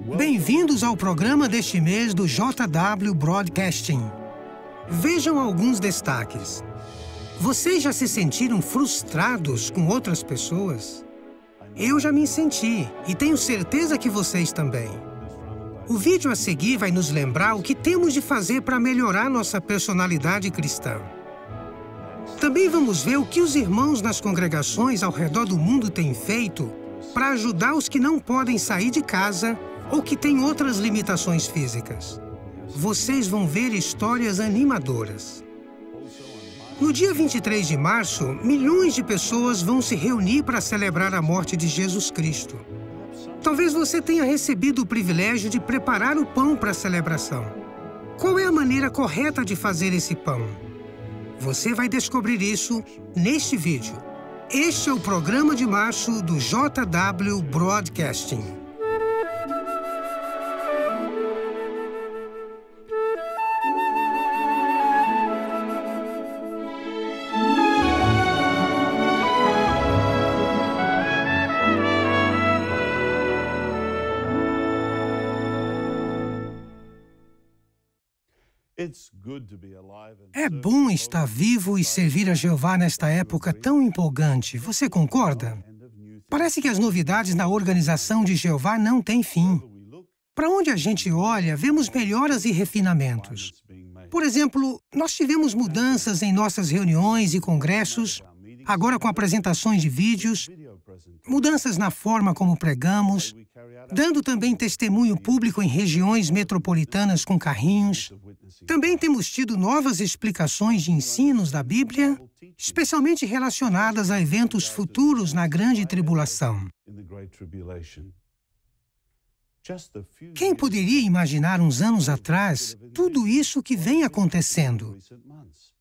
Bem-vindos ao programa deste mês do JW Broadcasting. Vejam alguns destaques. Vocês já se sentiram frustrados com outras pessoas? Eu já me senti e tenho certeza que vocês também. O vídeo a seguir vai nos lembrar o que temos de fazer para melhorar nossa personalidade cristã. Também vamos ver o que os irmãos nas congregações ao redor do mundo têm feito para ajudar os que não podem sair de casa ou que têm outras limitações físicas. Vocês vão ver histórias animadoras. No dia 23 de março, milhões de pessoas vão se reunir para celebrar a morte de Jesus Cristo. Talvez você tenha recebido o privilégio de preparar o pão para a celebração. Qual é a maneira correta de fazer esse pão? Você vai descobrir isso neste vídeo. Este é o programa de março do JW Broadcasting. É bom estar vivo e servir a Jeová nesta época tão empolgante. Você concorda? Parece que as novidades na organização de Jeová não têm fim. Para onde a gente olha, vemos melhoras e refinamentos. Por exemplo, nós tivemos mudanças em nossas reuniões e congressos, agora com apresentações de vídeos, mudanças na forma como pregamos, dando também testemunho público em regiões metropolitanas com carrinhos. Também temos tido novas explicações de ensinos da Bíblia, especialmente relacionadas a eventos futuros na Grande Tribulação. Quem poderia imaginar uns anos atrás tudo isso que vem acontecendo?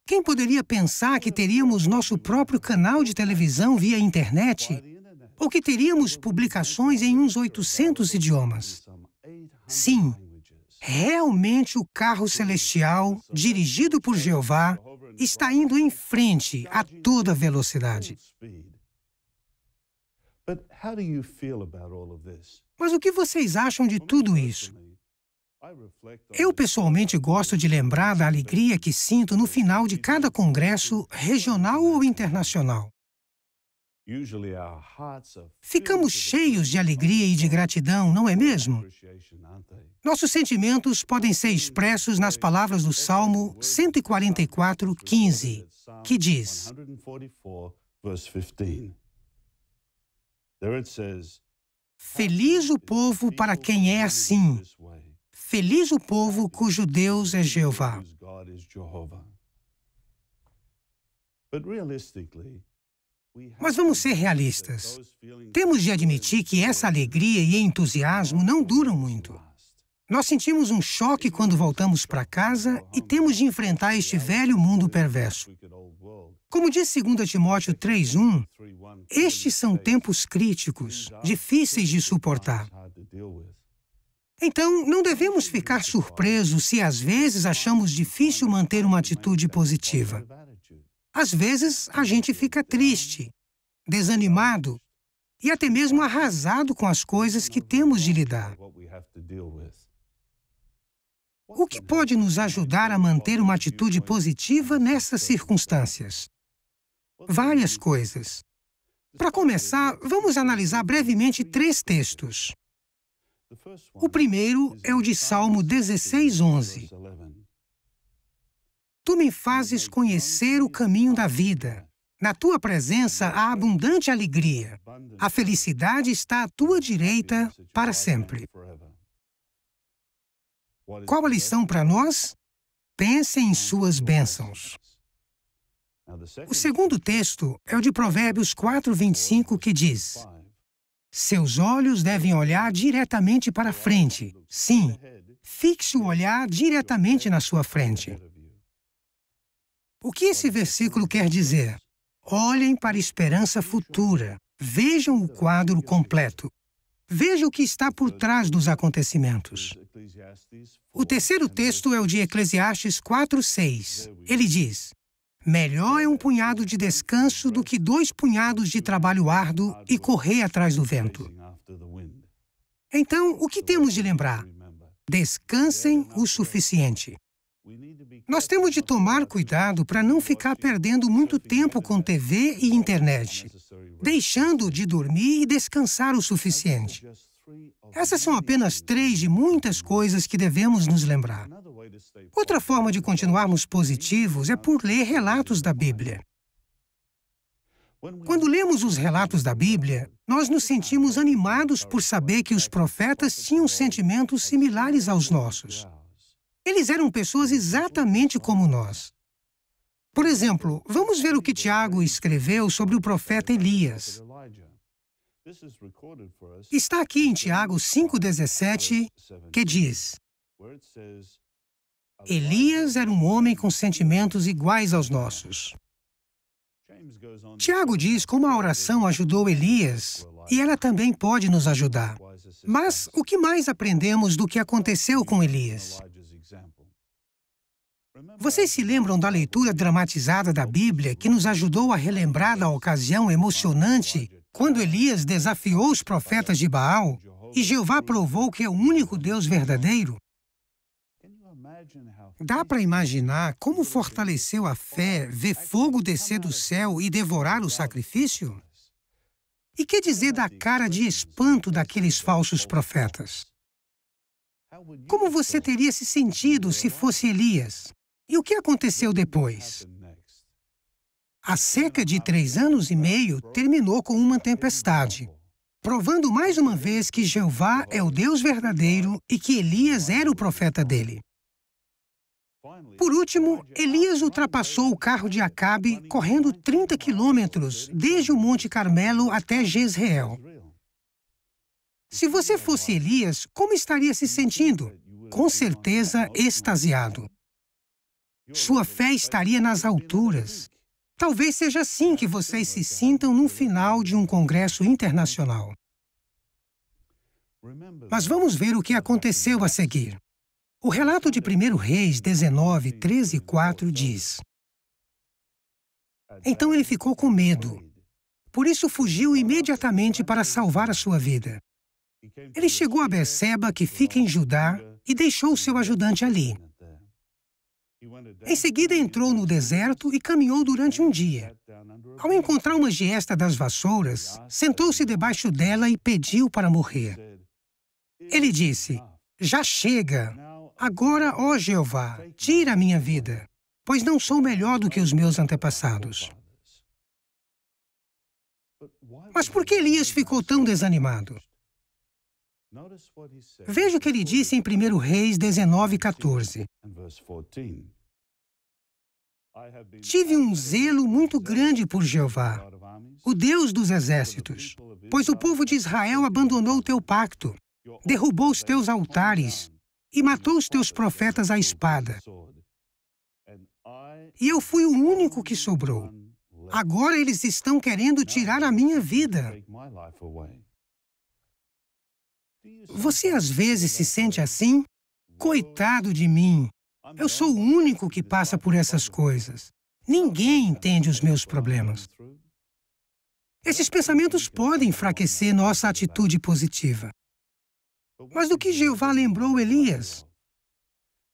Quem poderia pensar que teríamos nosso próprio canal de televisão via internet? Ou que teríamos publicações em uns 800 idiomas? Sim, realmente o carro celestial, dirigido por Jeová, está indo em frente a toda velocidade. Mas o que vocês acham de tudo isso? Eu, pessoalmente, gosto de lembrar da alegria que sinto no final de cada congresso, regional ou internacional. Ficamos cheios de alegria e de gratidão, não é mesmo? Nossos sentimentos podem ser expressos nas palavras do Salmo 144:15, que diz: Feliz o povo para quem é assim. Feliz o povo cujo Deus é Jeová. Mas vamos ser realistas. Temos de admitir que essa alegria e entusiasmo não duram muito. Nós sentimos um choque quando voltamos para casa e temos de enfrentar este velho mundo perverso. Como diz 2 Timóteo 3:1, estes são tempos críticos, difíceis de suportar. Então, não devemos ficar surpresos se às vezes achamos difícil manter uma atitude positiva. Às vezes, a gente fica triste, desanimado e até mesmo arrasado com as coisas que temos de lidar. O que pode nos ajudar a manter uma atitude positiva nessas circunstâncias? Várias coisas. Para começar, vamos analisar brevemente 3 textos. O primeiro é o de Salmo 16:11. Tu me fazes conhecer o caminho da vida. Na tua presença há abundante alegria. A felicidade está à tua direita para sempre. Qual a lição para nós? Pense em suas bênçãos. O segundo texto é o de Provérbios 4:25, que diz: Seus olhos devem olhar diretamente para frente. Sim, fixe o olhar diretamente na sua frente. O que esse versículo quer dizer? Olhem para a esperança futura. Vejam o quadro completo. Veja o que está por trás dos acontecimentos. O terceiro texto é o de Eclesiastes 4:6. Ele diz: Melhor é um punhado de descanso do que 2 punhados de trabalho árduo e correr atrás do vento. Então, o que temos de lembrar? Descansem o suficiente. Nós temos de tomar cuidado para não ficar perdendo muito tempo com TV e internet, deixando de dormir e descansar o suficiente. Essas são apenas 3 de muitas coisas que devemos nos lembrar. Outra forma de continuarmos positivos é por ler relatos da Bíblia. Quando lemos os relatos da Bíblia, nós nos sentimos animados por saber que os profetas tinham sentimentos similares aos nossos. Eles eram pessoas exatamente como nós. Por exemplo, vamos ver o que Tiago escreveu sobre o profeta Elias. Está aqui em Tiago 5,17, que diz: Elias era um homem com sentimentos iguais aos nossos. Tiago diz como a oração ajudou Elias, e ela também pode nos ajudar. Mas o que mais aprendemos do que aconteceu com Elias? Vocês se lembram da leitura dramatizada da Bíblia que nos ajudou a relembrar da ocasião emocionante quando Elias desafiou os profetas de Baal e Jeová provou que é o único Deus verdadeiro? Dá para imaginar como fortaleceu a fé ver fogo descer do céu e devorar o sacrifício? E que dizer da cara de espanto daqueles falsos profetas? Como você teria se sentido se fosse Elias? E o que aconteceu depois? A seca de 3 anos e meio terminou com uma tempestade, provando mais uma vez que Jeová é o Deus verdadeiro e que Elias era o profeta dele. Por último, Elias ultrapassou o carro de Acabe correndo 30 quilômetros desde o Monte Carmelo até Jezreel. Se você fosse Elias, como estaria se sentindo? Com certeza, extasiado. Sua fé estaria nas alturas. Talvez seja assim que vocês se sintam no final de um congresso internacional. Mas vamos ver o que aconteceu a seguir. O relato de 1 Reis 19, 13 e 4 diz: Então ele ficou com medo. Por isso fugiu imediatamente para salvar a sua vida. Ele chegou a Berseba, que fica em Judá, e deixou seu ajudante ali. Em seguida entrou no deserto e caminhou durante um dia. Ao encontrar uma giesta das vassouras, sentou-se debaixo dela e pediu para morrer. Ele disse: Já chega! Agora, ó Jeová, tira a minha vida, pois não sou melhor do que os meus antepassados. Mas por que Elias ficou tão desanimado? Veja o que ele disse em 1 Reis 19, 14. Tive um zelo muito grande por Jeová, o Deus dos exércitos, pois o povo de Israel abandonou o teu pacto, derrubou os teus altares e matou os teus profetas à espada. E eu fui o único que sobrou. Agora eles estão querendo tirar a minha vida. Você às vezes se sente assim? Coitado de mim! Eu sou o único que passa por essas coisas. Ninguém entende os meus problemas. Esses pensamentos podem enfraquecer nossa atitude positiva. Mas do que Jeová lembrou Elias?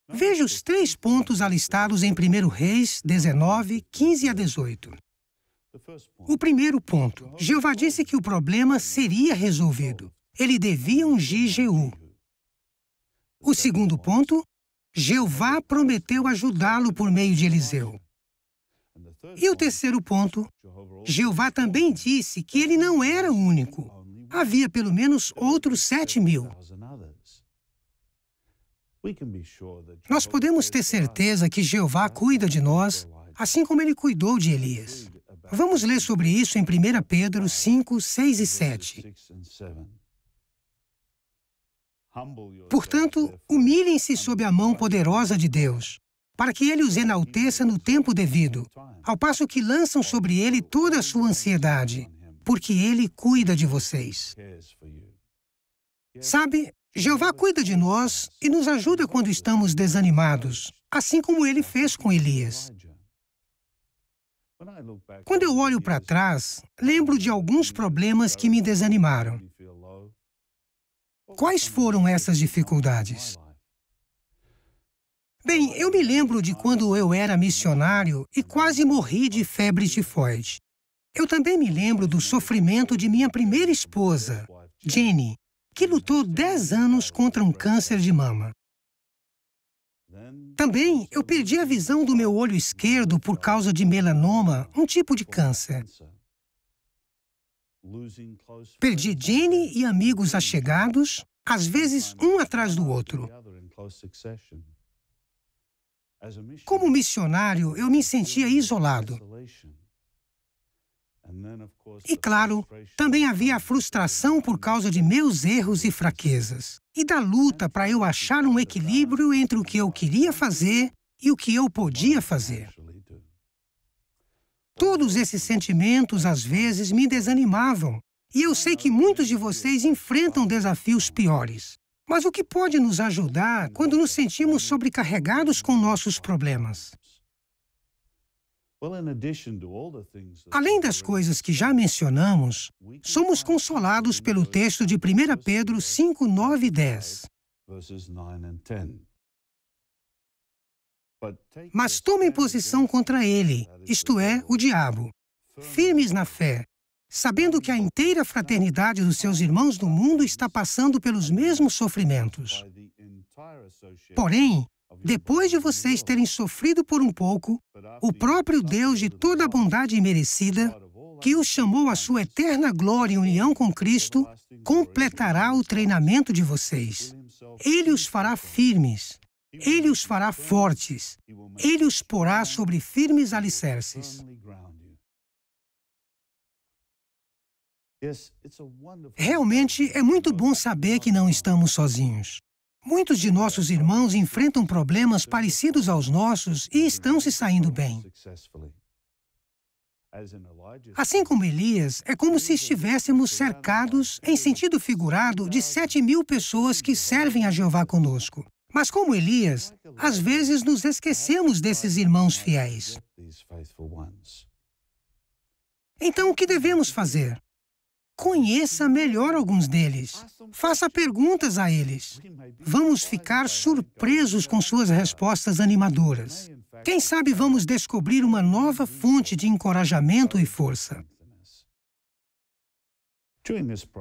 Veja os 3 pontos alistados em 1 Reis 19, 15 a 18. O primeiro ponto, Jeová disse que o problema seria resolvido. Ele devia ungir Jeú. O segundo ponto, Jeová prometeu ajudá-lo por meio de Eliseu. E o terceiro ponto, Jeová também disse que ele não era o único. Havia pelo menos outros 7.000. Nós podemos ter certeza que Jeová cuida de nós, assim como ele cuidou de Elias. Vamos ler sobre isso em 1 Pedro 5, 6 e 7. Portanto, humilhem-se sob a mão poderosa de Deus, para que ele os enalteça no tempo devido, ao passo que lançam sobre ele toda a sua ansiedade, porque ele cuida de vocês. Sabe, Jeová cuida de nós e nos ajuda quando estamos desanimados, assim como ele fez com Elias. Quando eu olho para trás, lembro de alguns problemas que me desanimaram. Quais foram essas dificuldades? Bem, eu me lembro de quando eu era missionário e quase morri de febre tifoide. Eu também me lembro do sofrimento de minha primeira esposa, Jenny, que lutou 10 anos contra um câncer de mama. Também eu perdi a visão do meu olho esquerdo por causa de melanoma, um tipo de câncer. Perdi Jenny e amigos allegados, às vezes um atrás do outro. Como missionário, eu me sentia isolado. E, claro, também havia a frustração por causa de meus erros e fraquezas, e da luta para eu achar um equilíbrio entre o que eu queria fazer e o que eu podia fazer. Todos esses sentimentos, às vezes, me desanimavam, e eu sei que muitos de vocês enfrentam desafios piores. Mas o que pode nos ajudar quando nos sentimos sobrecarregados com nossos problemas? Além das coisas que já mencionamos, somos consolados pelo texto de 1 Pedro 5, 9 e 10. Mas tomem posição contra ele, isto é, o diabo, firmes na fé, sabendo que a inteira fraternidade dos seus irmãos do mundo está passando pelos mesmos sofrimentos. Porém, depois de vocês terem sofrido por um pouco, o próprio Deus de toda a bondade imerecida, que os chamou à sua eterna glória em união com Cristo, completará o treinamento de vocês. Ele os fará firmes. Ele os fará fortes. Ele os porá sobre firmes alicerces. Realmente é muito bom saber que não estamos sozinhos. Muitos de nossos irmãos enfrentam problemas parecidos aos nossos e estão se saindo bem. Assim como Elias, é como se estivéssemos cercados, em sentido figurado, de 7.000 pessoas que servem a Jeová conosco. Mas como Elias, às vezes nos esquecemos desses irmãos fiéis. Então, o que devemos fazer? Conheça melhor alguns deles. Faça perguntas a eles. Vamos ficar surpresos com suas respostas animadoras. Quem sabe vamos descobrir uma nova fonte de encorajamento e força.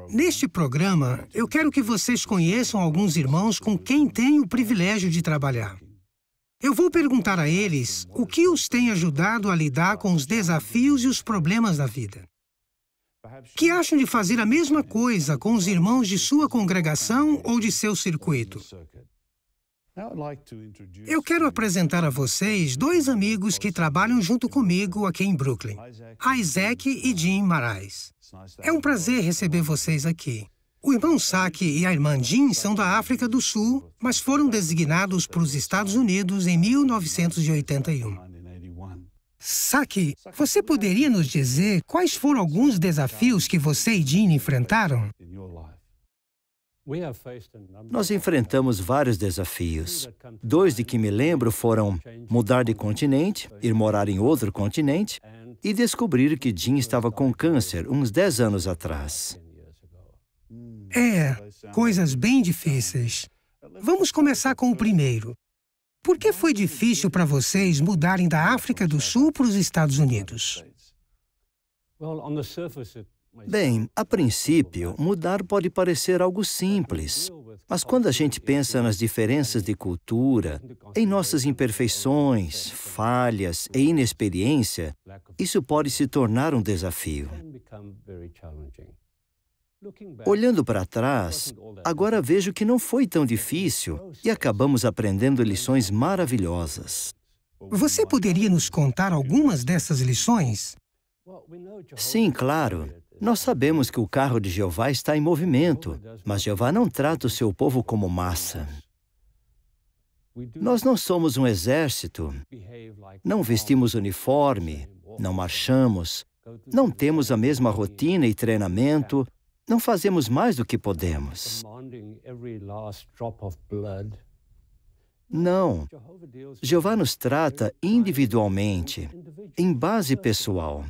Neste programa, eu quero que vocês conheçam alguns irmãos com quem tenho o privilégio de trabalhar. Eu vou perguntar a eles o que os tem ajudado a lidar com os desafios e os problemas da vida. Que acham de fazer a mesma coisa com os irmãos de sua congregação ou de seu circuito? Eu quero apresentar a vocês 2 amigos que trabalham junto comigo aqui em Brooklyn, Isaac e Jim Marais. É um prazer receber vocês aqui. O irmão Saki e a irmã Jean são da África do Sul, mas foram designados para os Estados Unidos em 1981. Saki, você poderia nos dizer quais foram alguns desafios que você e Jean enfrentaram? Nós enfrentamos vários desafios. 2 de que me lembro foram mudar de continente, ir morar em outro continente e descobrir que Jean estava com câncer uns 10 anos atrás. Coisas bem difíceis. Vamos começar com o primeiro. Por que foi difícil para vocês mudarem da África do Sul para os Estados Unidos? Bem, a princípio, mudar pode parecer algo simples, mas quando a gente pensa nas diferenças de cultura, em nossas imperfeições, falhas e inexperiência, isso pode se tornar um desafio. Olhando para trás, agora vejo que não foi tão difícil e acabamos aprendendo lições maravilhosas. Você poderia nos contar algumas dessas lições? Sim, claro. Nós sabemos que o carro de Jeová está em movimento, mas Jeová não trata o seu povo como massa. Nós não somos um exército, não vestimos uniforme, não marchamos, não temos a mesma rotina e treinamento, não fazemos mais do que podemos. Não. Jeová nos trata individualmente, em base pessoal.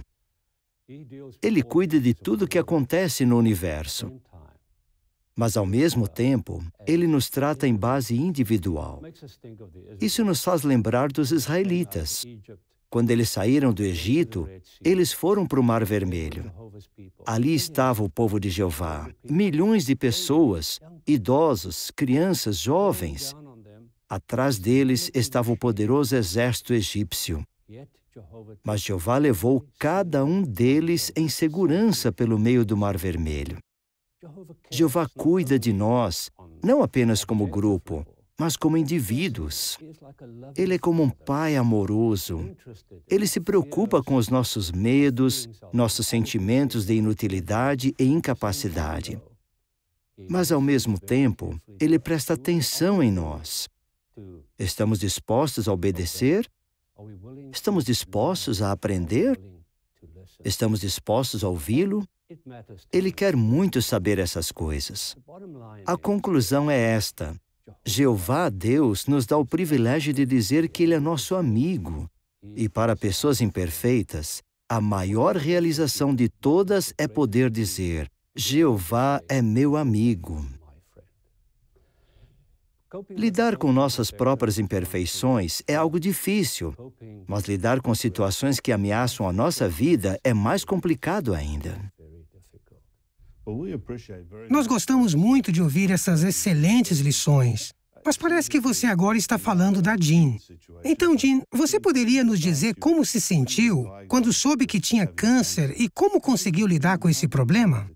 Ele cuida de tudo o que acontece no universo. Mas, ao mesmo tempo, ele nos trata em base individual. Isso nos faz lembrar dos israelitas. Quando eles saíram do Egito, eles foram para o Mar Vermelho. Ali estava o povo de Jeová, milhões de pessoas, idosos, crianças, jovens. Atrás deles estava o poderoso exército egípcio. Mas Jeová levou cada um deles em segurança pelo meio do Mar Vermelho. Jeová cuida de nós, não apenas como grupo, mas como indivíduos. Ele é como um pai amoroso. Ele se preocupa com os nossos medos, nossos sentimentos de inutilidade e incapacidade. Mas, ao mesmo tempo, ele presta atenção em nós. Estamos dispostos a obedecer? Estamos dispostos a aprender? Estamos dispostos a ouvi-lo? Ele quer muito saber essas coisas. A conclusão é esta: Jeová, Deus, nos dá o privilégio de dizer que Ele é nosso amigo. E para pessoas imperfeitas, a maior realização de todas é poder dizer: Jeová é meu amigo. Lidar com nossas próprias imperfeições é algo difícil, mas lidar com situações que ameaçam a nossa vida é mais complicado ainda. Nós gostamos muito de ouvir essas excelentes lições, mas parece que você agora está falando da Jean. Então, Jean, você poderia nos dizer como se sentiu quando soube que tinha câncer e como conseguiu lidar com esse problema?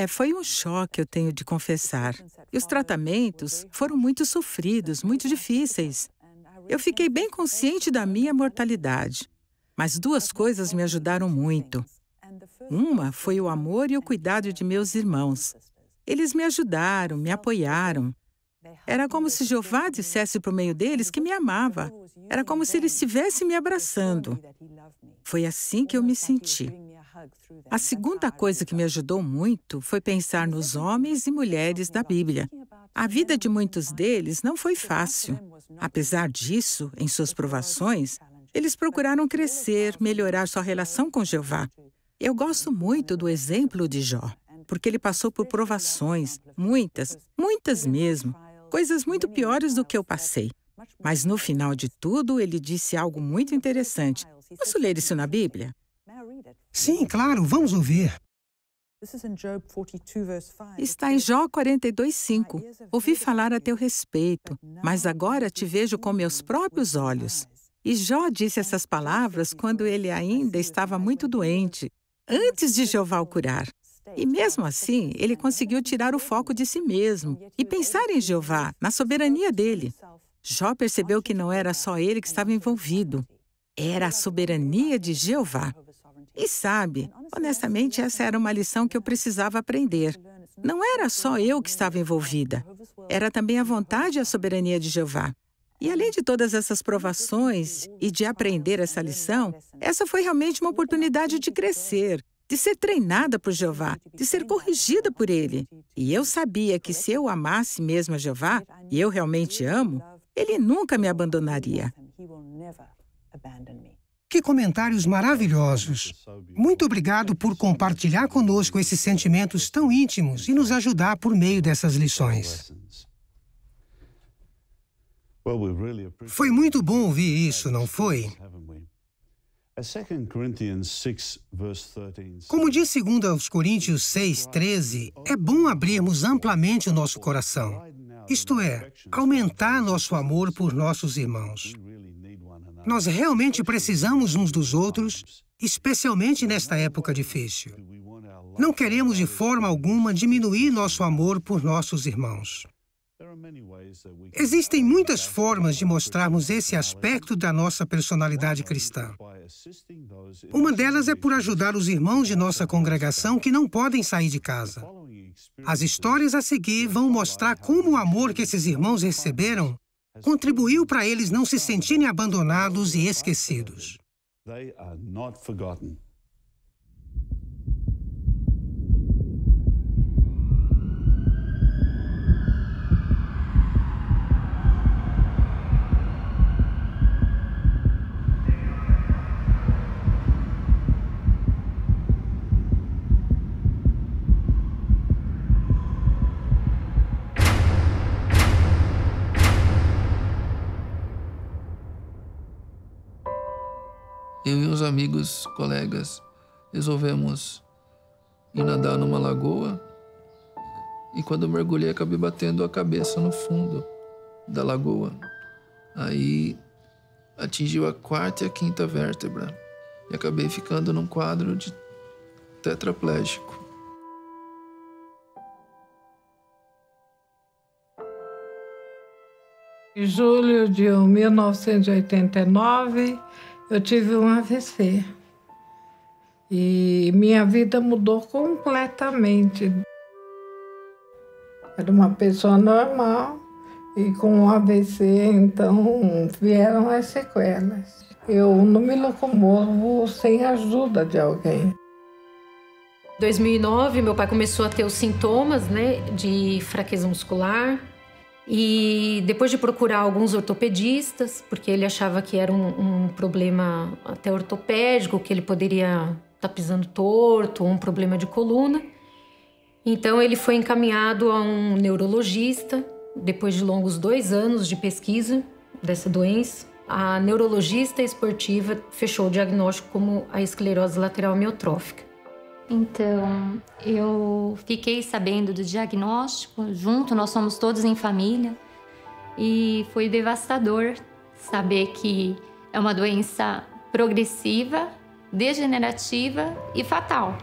Foi um choque, eu tenho de confessar. E os tratamentos foram muito sofridos, muito difíceis. Eu fiquei bem consciente da minha mortalidade. Mas duas coisas me ajudaram muito. Uma foi o amor e o cuidado de meus irmãos. Eles me ajudaram, me apoiaram. Era como se Jeová dissesse por meio deles que me amava. Era como se ele estivesse me abraçando. Foi assim que eu me senti. A segunda coisa que me ajudou muito foi pensar nos homens e mulheres da Bíblia. A vida de muitos deles não foi fácil. Apesar disso, em suas provações, eles procuraram crescer, melhorar sua relação com Jeová. Eu gosto muito do exemplo de Jó, porque ele passou por provações, muitas mesmo, coisas muito piores do que eu passei. Mas no final de tudo, ele disse algo muito interessante. Posso ler isso na Bíblia? Sim, claro, vamos ouvir. Está em Jó 42:5. Ouvi falar a teu respeito, mas agora te vejo com meus próprios olhos. E Jó disse essas palavras quando ele ainda estava muito doente, antes de Jeová o curar. E mesmo assim, ele conseguiu tirar o foco de si mesmo e pensar em Jeová, na soberania dele. Jó percebeu que não era só ele que estava envolvido. Era a soberania de Jeová. E sabe, honestamente, essa era uma lição que eu precisava aprender. Não era só eu que estava envolvida. Era também a vontade e a soberania de Jeová. E além de todas essas provações e de aprender essa lição, essa foi realmente uma oportunidade de crescer, de ser treinada por Jeová, de ser corrigida por Ele. E eu sabia que se eu amasse mesmo a Jeová, e eu realmente amo, Ele nunca me abandonaria. Que comentários maravilhosos! Muito obrigado por compartilhar conosco esses sentimentos tão íntimos e nos ajudar por meio dessas lições. Foi muito bom ouvir isso, não foi? Como diz 2 Coríntios 6:13, é bom abrirmos amplamente o nosso coração. Isto é, aumentar nosso amor por nossos irmãos. Nós realmente precisamos uns dos outros, especialmente nesta época difícil. Não queremos de forma alguma diminuir nosso amor por nossos irmãos. Existem muitas formas de mostrarmos esse aspecto da nossa personalidade cristã. Uma delas é por ajudar os irmãos de nossa congregação que não podem sair de casa. As histórias a seguir vão mostrar como o amor que esses irmãos receberam contribuiu para eles não se sentirem abandonados e esquecidos. Eu e uns amigos, colegas, resolvemos ir nadar numa lagoa. E quando eu mergulhei, acabei batendo a cabeça no fundo da lagoa. Aí atingiu a 4ª e a 5ª vértebra. E acabei ficando num quadro de tetraplégico. Em julho de 1989, eu tive um AVC. E minha vida mudou completamente. Era uma pessoa normal e com um AVC, então vieram as sequelas. Eu não me locomovo sem a ajuda de alguém. Em 2009, meu pai começou a ter os sintomas, de fraqueza muscular. E depois de procurar alguns ortopedistas, porque ele achava que era um problema até ortopédico, que ele poderia estar pisando torto, ou um problema de coluna. Então ele foi encaminhado a um neurologista, depois de longos 2 anos de pesquisa dessa doença. A neurologista esportiva fechou o diagnóstico como a esclerose lateral amiotrófica. Então, eu fiquei sabendo do diagnóstico, nós somos todos em família, e foi devastador saber que é uma doença progressiva, degenerativa e fatal.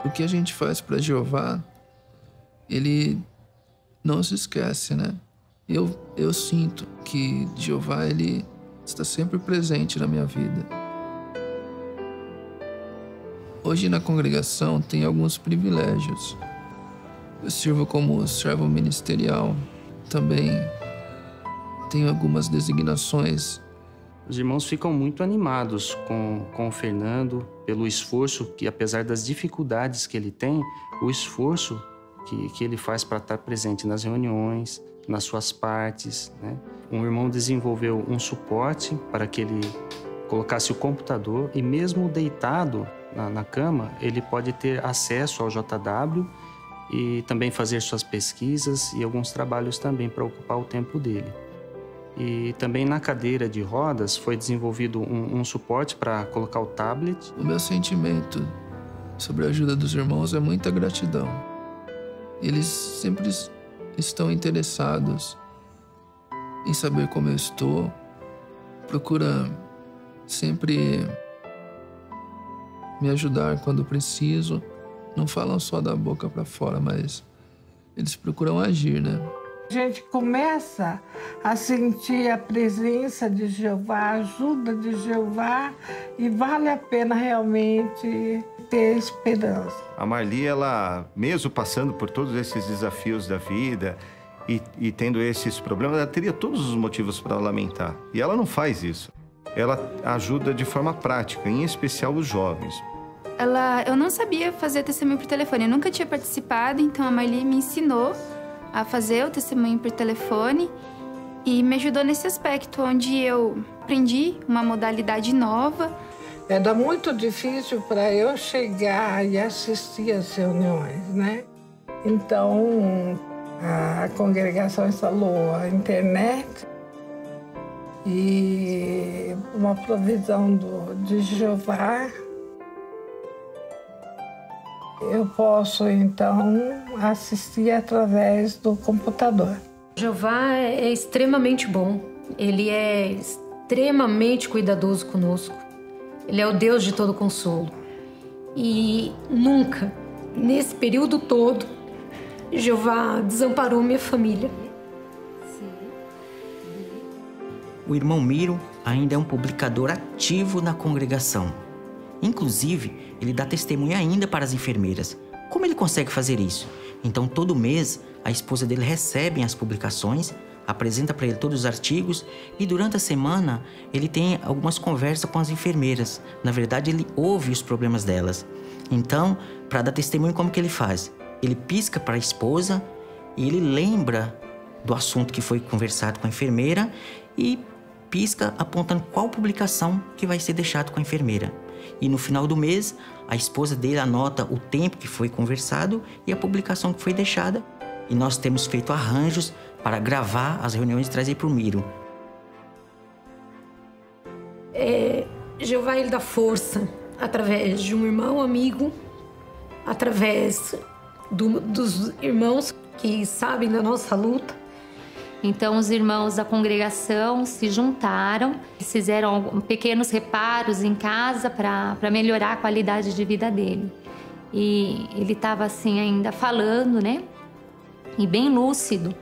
O que a gente faz para Jeová, ele não se esquece, né? Eu sinto que Jeová, ele está sempre presente na minha vida. Hoje na congregação tem alguns privilégios. Eu sirvo como servo ministerial. Também tenho algumas designações. Os irmãos ficam muito animados com o Fernando, pelo esforço que, apesar das dificuldades que ele tem, o esforço que ele faz para estar presente nas reuniões, nas suas partes, né? Um irmão desenvolveu um suporte para que ele colocasse o computador e mesmo deitado na cama, ele pode ter acesso ao JW e também fazer suas pesquisas e alguns trabalhos também para ocupar o tempo dele. E também na cadeira de rodas foi desenvolvido um suporte para colocar o tablet. O meu sentimento sobre a ajuda dos irmãos é muita gratidão. Eles sempre estão interessados em saber como eu estou, procura sempre me ajudar quando preciso. Não falam só da boca para fora, mas eles procuram agir, né? A gente começa a sentir a presença de Jeová, a ajuda de Jeová, e vale a pena realmente ter esperança. A Marli, ela, mesmo passando por todos esses desafios da vida e tendo esses problemas, ela teria todos os motivos para lamentar. E ela não faz isso. Ela ajuda de forma prática, em especial os jovens. Eu não sabia fazer testemunho por telefone, eu nunca tinha participado, então a Marli me ensinou a fazer o testemunho por telefone e me ajudou nesse aspecto, onde eu aprendi uma modalidade nova. Era muito difícil para eu chegar e assistir às reuniões, né? Então, a congregação instalou a internet e uma provisão de Jeová. Eu posso, então, assistir através do computador. Jeová é extremamente bom. Ele é extremamente cuidadoso conosco. Ele é o Deus de todo consolo. E nunca, nesse período todo, Jeová desamparou minha família. O irmão Miro ainda é um publicador ativo na congregação. Inclusive, ele dá testemunho ainda para as enfermeiras. Como ele consegue fazer isso? Então, todo mês, a esposa dele recebe as publicações, apresenta para ele todos os artigos e durante a semana ele tem algumas conversas com as enfermeiras. Na verdade, ele ouve os problemas delas. Então, para dar testemunho, como que ele faz? Ele pisca para a esposa e ele lembra do assunto que foi conversado com a enfermeira e pisca apontando qual publicação que vai ser deixado com a enfermeira. E no final do mês, a esposa dele anota o tempo que foi conversado e a publicação que foi deixada. E nós temos feito arranjos para gravar as reuniões e trazer para o Miro. Jeová, ele dá força através de um irmão amigo, através dos irmãos que sabem da nossa luta. Então, os irmãos da congregação se juntaram, fizeram pequenos reparos em casa para melhorar a qualidade de vida dele. E ele estava assim ainda falando, né? E bem lúcido.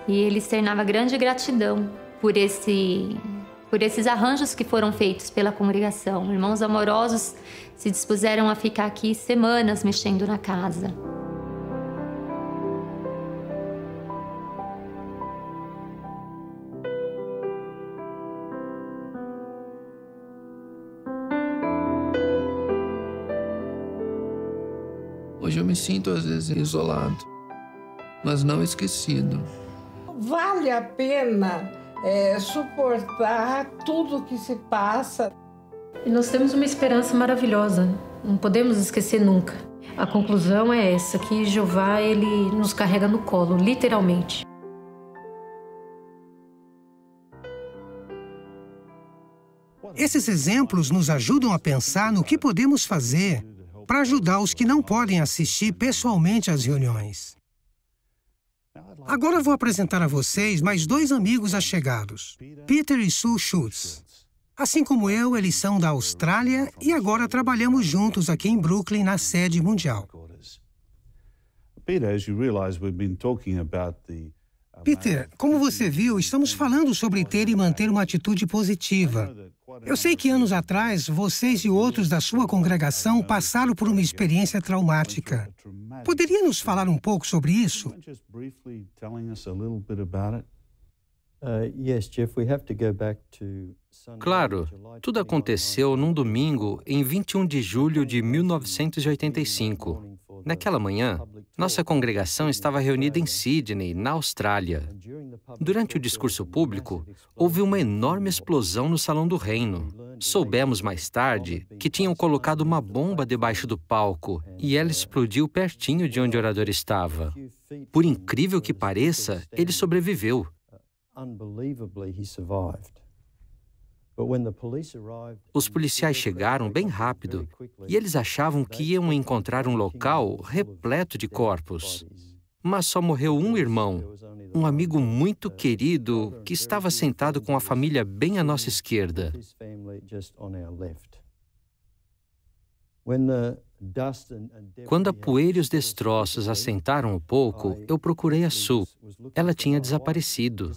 E ele externava grande gratidão por esses arranjos que foram feitos pela congregação. Irmãos amorosos se dispuseram a ficar aqui semanas mexendo na casa. Hoje eu me sinto às vezes isolado, mas não esquecido. Vale a pena suportar tudo que se passa. E nós temos uma esperança maravilhosa, não podemos esquecer nunca. A conclusão é essa, que Jeová, ele nos carrega no colo, literalmente. Esses exemplos nos ajudam a pensar no que podemos fazer para ajudar os que não podem assistir pessoalmente às reuniões. Agora vou apresentar a vocês mais 2 amigos achegados, Peter e Sue Schutz. Assim como eu, eles são da Austrália e agora trabalhamos juntos aqui em Brooklyn, na sede mundial. Peter, como você viu, estamos falando sobre ter e manter uma atitude positiva. Eu sei que anos atrás, vocês e outros da sua congregação passaram por uma experiência traumática. Poderia nos falar um pouco sobre isso? Claro, tudo aconteceu num domingo em 21 de julho de 1985. Naquela manhã, nossa congregação estava reunida em Sydney, na Austrália. Durante o discurso público, houve uma enorme explosão no Salão do Reino. Soubemos mais tarde que tinham colocado uma bomba debaixo do palco e ela explodiu pertinho de onde o orador estava. Por incrível que pareça, ele sobreviveu. Os policiais chegaram bem rápido e eles achavam que iam encontrar um local repleto de corpos. Mas só morreu um irmão, um amigo muito querido que estava sentado com a família bem à nossa esquerda. Quando a poeira e os destroços assentaram um pouco, eu procurei a Sue. Ela tinha desaparecido.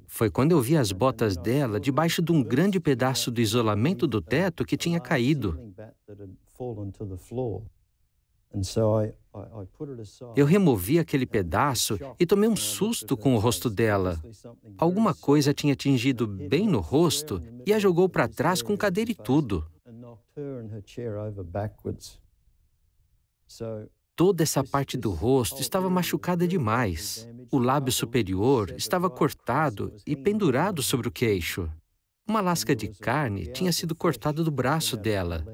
Foi quando eu vi as botas dela debaixo de um grande pedaço do isolamento do teto que tinha caído. Eu removi aquele pedaço e tomei um susto com o rosto dela. Alguma coisa tinha atingido bem no rosto e a jogou para trás com cadeira e tudo. Toda essa parte do rosto estava machucada demais. O lábio superior estava cortado e pendurado sobre o queixo. Uma lasca de carne tinha sido cortada do braço dela.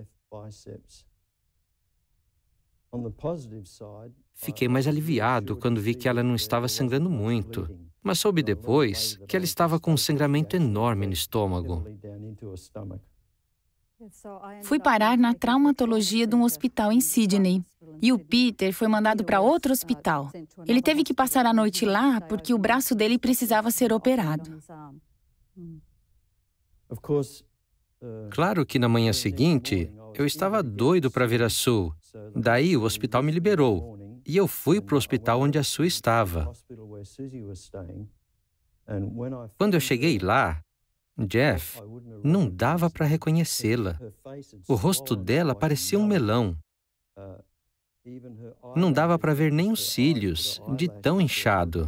Fiquei mais aliviado quando vi que ela não estava sangrando muito, mas soube depois que ela estava com um sangramento enorme no estômago. Fui parar na traumatologia de um hospital em Sydney. E o Peter foi mandado para outro hospital. Ele teve que passar a noite lá porque o braço dele precisava ser operado. Claro que na manhã seguinte, eu estava doido para ver a Sue. Daí o hospital me liberou. E eu fui para o hospital onde a Sue estava. Quando eu cheguei lá, Jeff, não dava para reconhecê-la. O rosto dela parecia um melão. Não dava para ver nem os cílios, de tão inchado.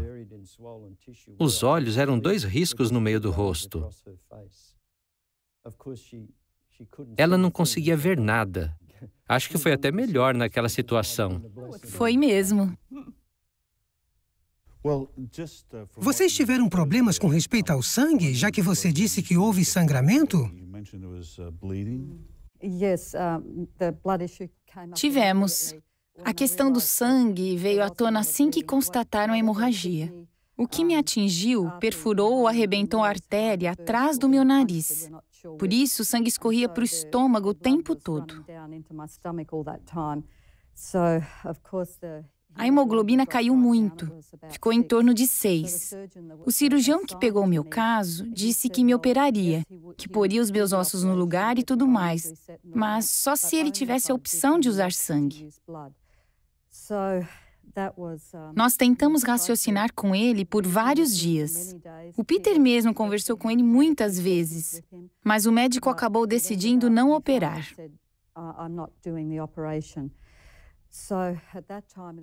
Os olhos eram 2 riscos no meio do rosto. Ela não conseguia ver nada. Acho que foi até melhor naquela situação. Foi mesmo. Vocês tiveram problemas com respeito ao sangue, já que você disse que houve sangramento? Tivemos. A questão do sangue veio à tona assim que constataram a hemorragia. O que me atingiu perfurou ou arrebentou a artéria atrás do meu nariz. Por isso, o sangue escorria para o estômago o tempo todo. A hemoglobina caiu muito, ficou em torno de 6. O cirurgião que pegou o meu caso disse que me operaria, que poria os meus ossos no lugar e tudo mais, mas só se ele tivesse a opção de usar sangue. Nós tentamos raciocinar com ele por vários dias. O Peter mesmo conversou com ele muitas vezes, mas o médico acabou decidindo não operar.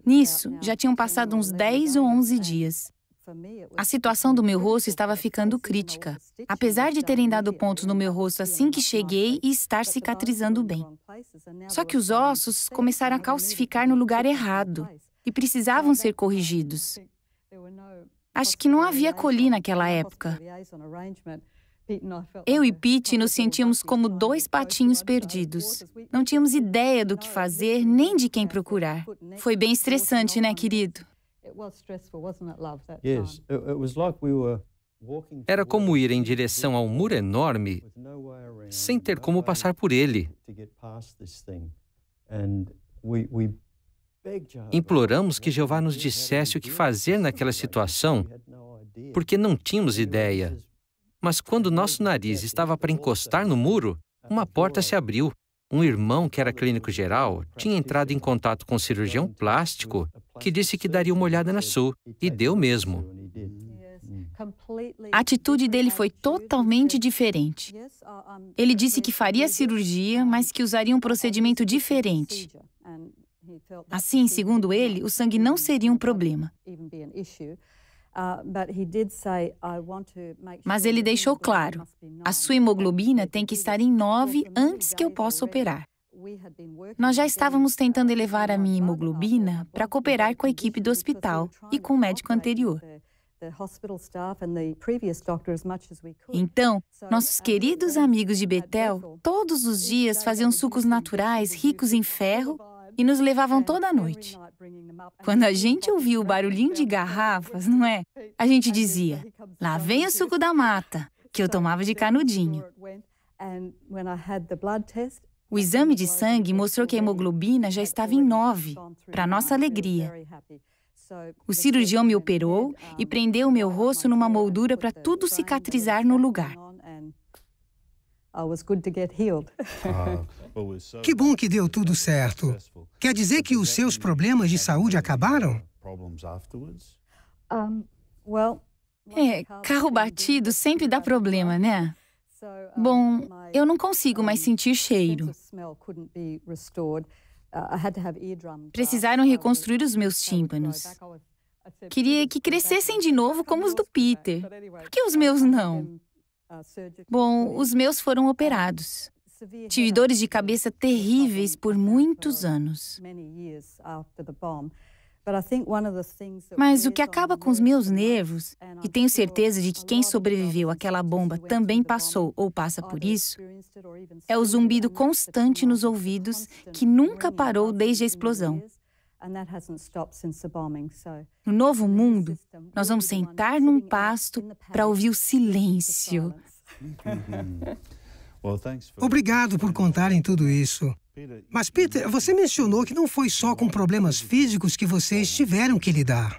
Nisso, já tinham passado uns 10 ou 11 dias. A situação do meu rosto estava ficando crítica, apesar de terem dado pontos no meu rosto assim que cheguei e estar cicatrizando bem. Só que os ossos começaram a calcificar no lugar errado e precisavam ser corrigidos. Acho que não havia coli naquela época. Eu e Pete nos sentíamos como 2 patinhos perdidos. Não tínhamos ideia do que fazer, nem de quem procurar. Foi bem estressante, né, querido? Era como ir em direção a um muro enorme sem ter como passar por ele. Imploramos que Jeová nos dissesse o que fazer naquela situação, porque não tínhamos ideia. Mas quando nosso nariz estava para encostar no muro, uma porta se abriu. Um irmão, que era clínico geral, tinha entrado em contato com um cirurgião plástico que disse que daria uma olhada na sua, e deu mesmo. A atitude dele foi totalmente diferente. Ele disse que faria a cirurgia, mas que usaria um procedimento diferente. Assim, segundo ele, o sangue não seria um problema. Mas ele deixou claro, a sua hemoglobina tem que estar em 9 antes que eu possa operar. Nós já estávamos tentando elevar a minha hemoglobina para cooperar com a equipe do hospital e com o médico anterior. Então, nossos queridos amigos de Bethel, todos os dias faziam sucos naturais ricos em ferro e nos levavam toda a noite. Quando a gente ouvia o barulhinho de garrafas, não é? A gente dizia, lá vem o suco da mata, que eu tomava de canudinho. O exame de sangue mostrou que a hemoglobina já estava em 9, para nossa alegria. O cirurgião me operou e prendeu o meu rosto numa moldura para tudo cicatrizar no lugar. Que bom que deu tudo certo. Quer dizer que os seus problemas de saúde acabaram? Carro batido sempre dá problema, né? Bom, eu não consigo mais sentir cheiro. Precisaram reconstruir os meus tímpanos. Queria que crescessem de novo como os do Peter. Por que os meus não? Bom, os meus foram operados. Tive dores de cabeça terríveis por muitos anos. Mas o que acaba com os meus nervos, e tenho certeza de que quem sobreviveu àquela bomba também passou ou passa por isso, é o zumbido constante nos ouvidos que nunca parou desde a explosão. No novo mundo, nós vamos sentar num pasto para ouvir o silêncio. Obrigado por contarem tudo isso. Mas, Peter, você mencionou que não foi só com problemas físicos que vocês tiveram que lidar.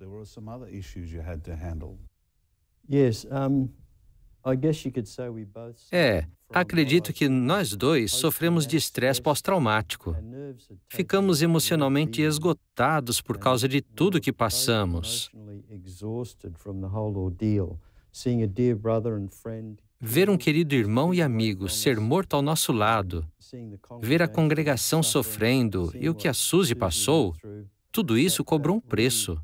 Acredito que nós dois sofremos de estresse pós-traumático. Ficamos emocionalmente esgotados por causa de tudo que passamos. Ver um querido irmão e amigo ser morto ao nosso lado, ver a congregação sofrendo e o que a Suzy passou, tudo isso cobrou um preço.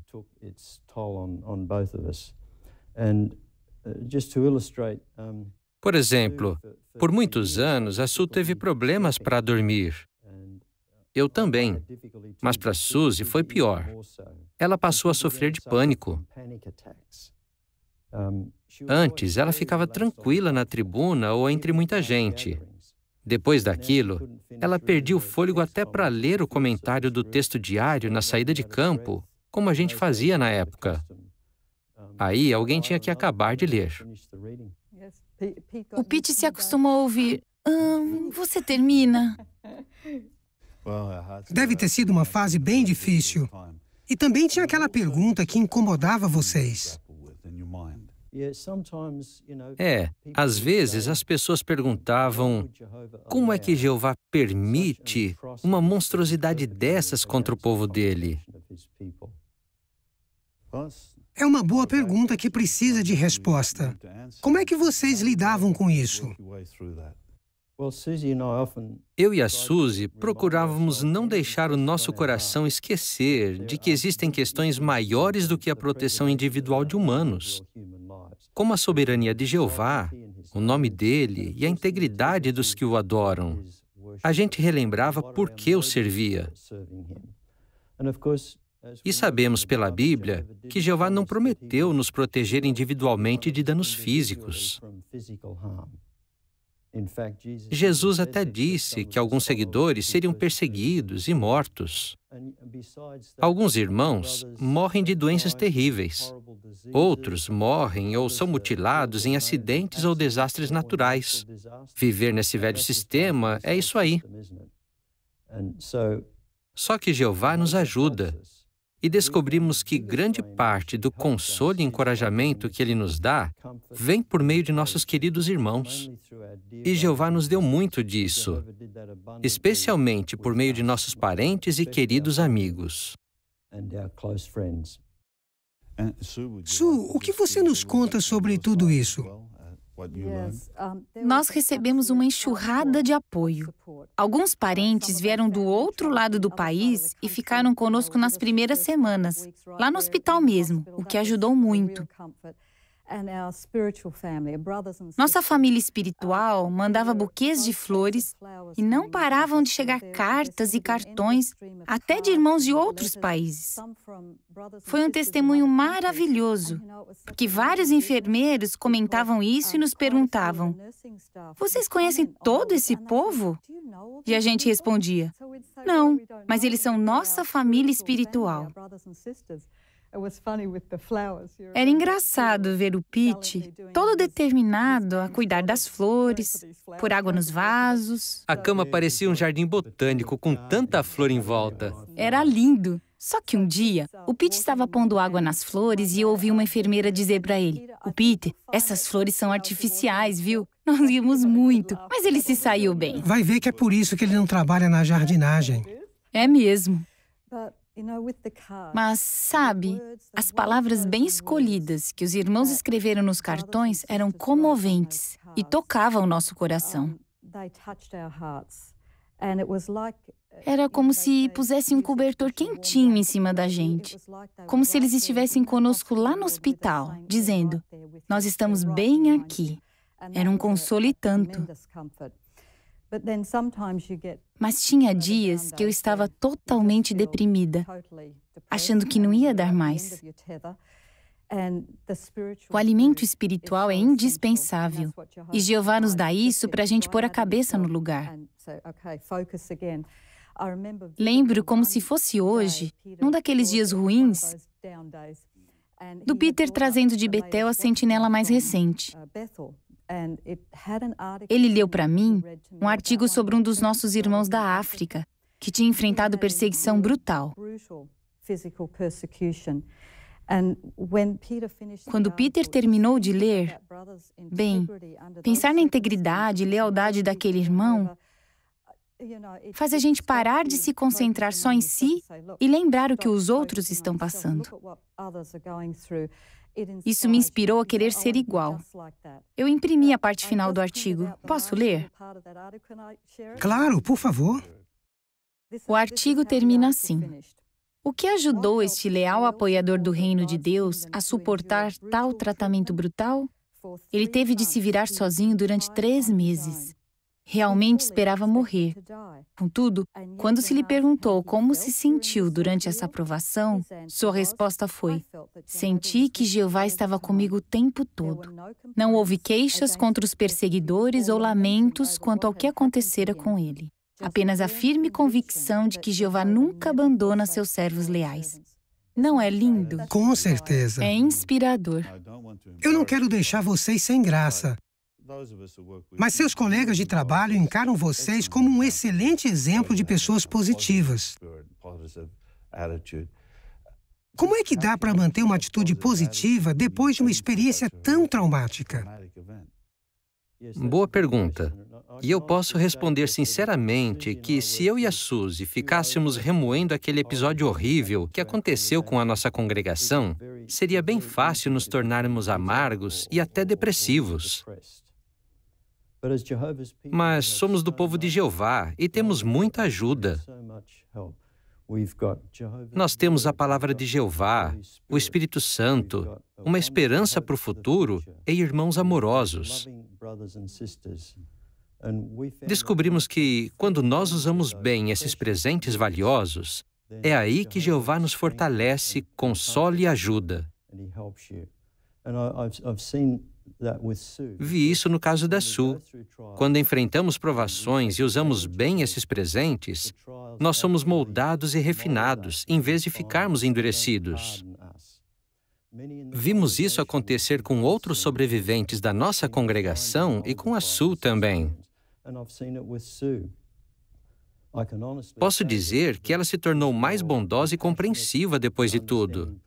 Por exemplo, por muitos anos, a Sue teve problemas para dormir. Eu também, mas para Suzy foi pior. Ela passou a sofrer de pânico. Antes, ela ficava tranquila na tribuna ou entre muita gente. Depois daquilo, ela perdia o fôlego até para ler o comentário do texto diário na saída de campo, como a gente fazia na época. Aí, alguém tinha que acabar de ler. O Pete se acostumou a ouvir: você termina. Deve ter sido uma fase bem difícil. E também tinha aquela pergunta que incomodava vocês. Às vezes as pessoas perguntavam como é que Jeová permite uma monstruosidade dessas contra o povo dele. É uma boa pergunta que precisa de resposta. Como é que vocês lidavam com isso? Eu e a Suzy procurávamos não deixar o nosso coração esquecer de que existem questões maiores do que a proteção individual de humanos, como a soberania de Jeová, o nome dele e a integridade dos que o adoram. A gente relembrava por que o servia. E sabemos pela Bíblia que Jeová não prometeu nos proteger individualmente de danos físicos. Jesus até disse que alguns seguidores seriam perseguidos e mortos. Alguns irmãos morrem de doenças terríveis. Outros morrem ou são mutilados em acidentes ou desastres naturais. Viver nesse velho sistema é isso aí. Só que Jeová nos ajuda. E descobrimos que grande parte do consolo e encorajamento que Ele nos dá vem por meio de nossos queridos irmãos. E Jeová nos deu muito disso, especialmente por meio de nossos parentes e queridos amigos. Su, o que você nos conta sobre tudo isso? Nós recebemos uma enxurrada de apoio. Alguns parentes vieram do outro lado do país e ficaram conosco nas primeiras semanas, lá no hospital mesmo, o que ajudou muito. Nossa família espiritual mandava buquês de flores e não paravam de chegar cartas e cartões, até de irmãos de outros países. Foi um testemunho maravilhoso, porque vários enfermeiros comentavam isso e nos perguntavam: vocês conhecem todo esse povo? E a gente respondia: não, mas eles são nossa família espiritual. Era engraçado ver o Pete todo determinado a cuidar das flores, pôr água nos vasos. A cama parecia um jardim botânico com tanta flor em volta. Era lindo. Só que um dia, o Pete estava pondo água nas flores e eu ouvi uma enfermeira dizer para ele: "O Pete, essas flores são artificiais, viu? Nós rimos muito, mas ele se saiu bem." Vai ver que é por isso que ele não trabalha na jardinagem. É mesmo. Mas, sabe, as palavras bem escolhidas que os irmãos escreveram nos cartões eram comoventes e tocavam o nosso coração. Era como se pusessem um cobertor quentinho em cima da gente. Como se eles estivessem conosco lá no hospital, dizendo: "Nós estamos bem aqui." Era um consolo e tanto. Mas tinha dias que eu estava totalmente deprimida, achando que não ia dar mais. O alimento espiritual é indispensável, e Jeová nos dá isso para a gente pôr a cabeça no lugar. Lembro como se fosse hoje, num daqueles dias ruins, do Peter trazendo de Betel a sentinela mais recente. Ele leu para mim um artigo sobre um dos nossos irmãos da África, que tinha enfrentado perseguição brutal. Quando Peter terminou de ler, bem, pensar na integridade e lealdade daquele irmão faz a gente parar de se concentrar só em si e lembrar o que os outros estão passando. Isso me inspirou a querer ser igual. Eu imprimi a parte final do artigo. Posso ler? Claro, por favor. O artigo termina assim: o que ajudou este leal apoiador do reino de Deus a suportar tal tratamento brutal? Ele teve de se virar sozinho durante 3 meses. Realmente esperava morrer. Contudo, quando se lhe perguntou como se sentiu durante essa provação, sua resposta foi: "Senti que Jeová estava comigo o tempo todo. Não houve queixas contra os perseguidores ou lamentos quanto ao que acontecera com ele. Apenas a firme convicção de que Jeová nunca abandona seus servos leais." Não é lindo? Com certeza. É inspirador. Eu não quero deixar vocês sem graça. Mas seus colegas de trabalho encaram vocês como um excelente exemplo de pessoas positivas. Como é que dá para manter uma atitude positiva depois de uma experiência tão traumática? Boa pergunta. E eu posso responder sinceramente que se eu e a Suzy ficássemos remoendo aquele episódio horrível que aconteceu com a nossa congregação, seria bem fácil nos tornarmos amargos e até depressivos. Mas somos do povo de Jeová e temos muita ajuda. Nós temos a palavra de Jeová, o Espírito Santo, uma esperança para o futuro e irmãos amorosos. Descobrimos que, quando nós usamos bem esses presentes valiosos, é aí que Jeová nos fortalece, consola e ajuda. Vi isso no caso da Sue. Quando enfrentamos provações e usamos bem esses presentes, nós somos moldados e refinados, em vez de ficarmos endurecidos. Vimos isso acontecer com outros sobreviventes da nossa congregação e com a Sue também. Posso dizer que ela se tornou mais bondosa e compreensiva depois de tudo.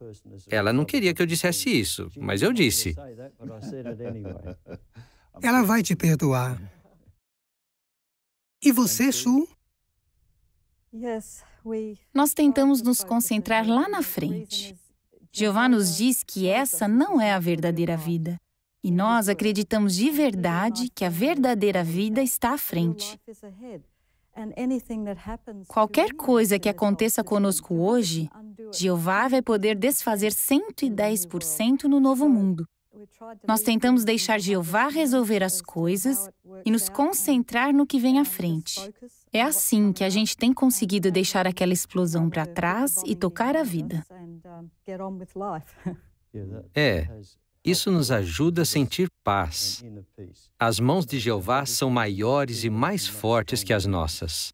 Ela não queria que eu dissesse isso, mas eu disse. Ela vai te perdoar. E você, Sue? Nós tentamos nos concentrar lá na frente. Jeová nos diz que essa não é a verdadeira vida. E nós acreditamos de verdade que a verdadeira vida está à frente. Qualquer coisa que aconteça conosco hoje, Jeová vai poder desfazer 110% no novo mundo. Nós tentamos deixar Jeová resolver as coisas e nos concentrar no que vem à frente. É assim que a gente tem conseguido deixar aquela explosão para trás e tocar a vida. Isso nos ajuda a sentir paz. As mãos de Jeová são maiores e mais fortes que as nossas.